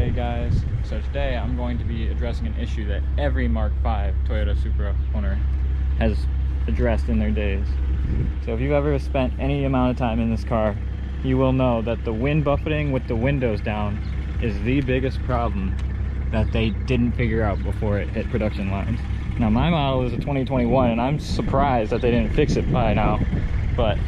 today, guys. So today I'm going to be addressing an issue that every Mark V Toyota Supra owner has addressed in their days. So if you've ever spent any amount of time in this car, you will know that the wind buffeting with the windows down is the biggest problem that they didn't figure out before it hit production lines. Now my model is a 2021 and I'm surprised that they didn't fix it by now, but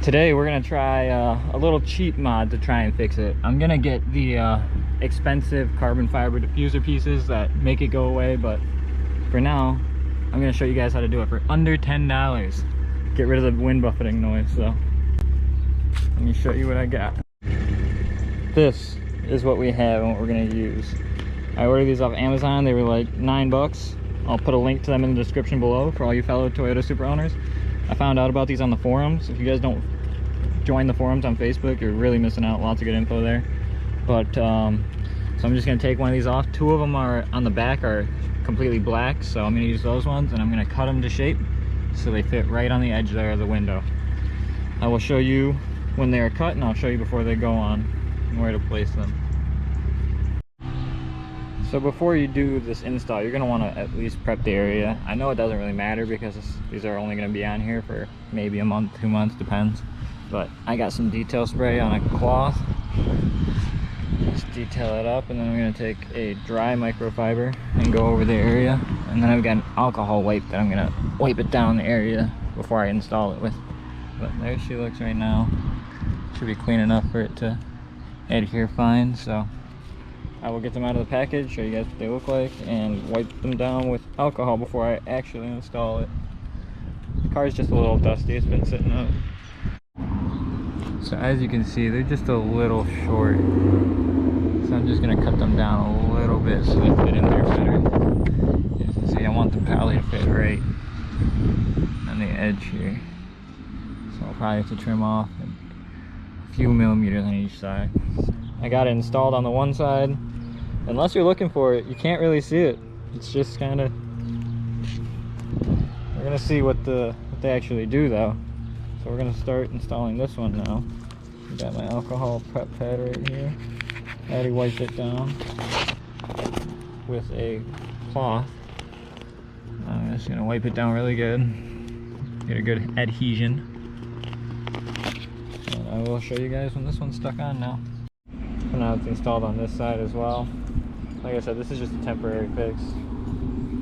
today we're gonna try a little cheap mod to try and fix it. I'm gonna get the expensive carbon fiber diffuser pieces that make it go away, but for now I'm gonna show you guys how to do it for under $10. Get rid of the wind buffeting noise. So let me show you what I got. This is what we have and what we're gonna use. I ordered these off Amazon. They were like $9. I'll put a link to them in the description below for all you fellow Toyota Supra owners. I found out about these on the forums. If you guys don't join the forums on Facebook, you're really missing out. Lots of good info there. But so I'm just gonna take one of these off. Two of them are on the back are completely black, so I'm gonna use those ones and I'm gonna cut them to shape so they fit right on the edge there of the window. I will show you when they are cut, and I'll show you before they go on and where to place them. So before you do this install, you're going to want to at least prep the area. I know it doesn't really matter because these are only going to be on here for maybe a month, 2 months, depends. But I got some detail spray on a cloth. Just detail it up, and then I'm going to take a dry microfiber and go over the area. And then I've got an alcohol wipe that I'm going to wipe it down the area before I install it with. But there she looks right now. Should be clean enough for it to adhere fine. So I will get them out of the package, show you guys what they look like, and wipe them down with alcohol before I actually install it. The car's just a little dusty, it's been sitting up. So as you can see, they're just a little short. So I'm just gonna cut them down a little bit so they fit in there better. As you can see, I want the poly to fit right on the edge here. So I'll probably have to trim off a few millimeters on each side. I got it installed on the one side. Unless you're looking for it, you can't really see it. It's just kind of, we're gonna see what they actually do though. So we're gonna start installing this one now. Got my alcohol prep pad right here. I already wiped it down with a cloth. I'm just gonna wipe it down really good. Get a good adhesion. And I will show you guys when this one's stuck on now. So now it's installed on this side as well. Like I said, this is just a temporary fix.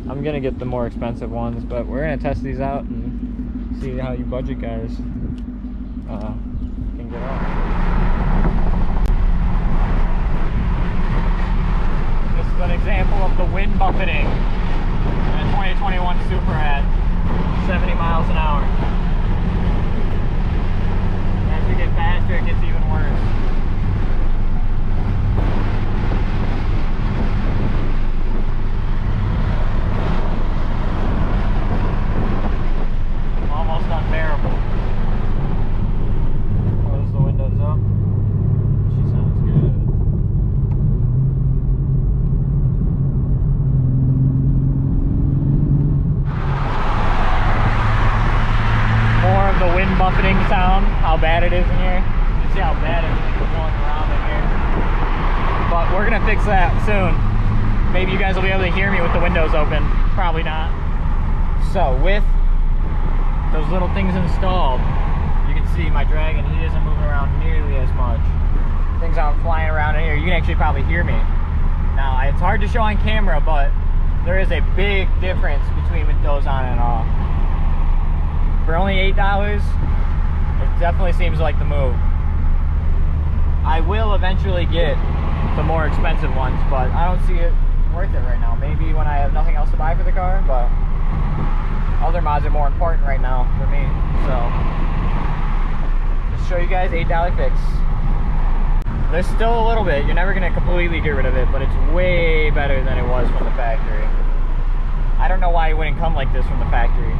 I'm gonna get the more expensive ones, but we're gonna test these out and see how you budget guys can get off. This is an example of the wind buffeting in a 2021 Supra at 70 miles an hour. As we get faster, it gets even worse. Buffeting sound, how bad it is in here. You see how bad it's blowing around in here. But we're gonna fix that soon. Maybe you guys will be able to hear me with the windows open. Probably not. So with those little things installed, you can see my drag and he isn't moving around nearly as much. Things aren't flying around in here. You can actually probably hear me. Now it's hard to show on camera, but there is a big difference between those on and off. For only $8, it definitely seems like the move. I will eventually get the more expensive ones, but I don't see it worth it right now. Maybe when I have nothing else to buy for the car, but other mods are more important right now for me. So, just show you guys $8 fix. There's still a little bit. You're never gonna completely get rid of it, but it's way better than it was from the factory. I don't know why it wouldn't come like this from the factory.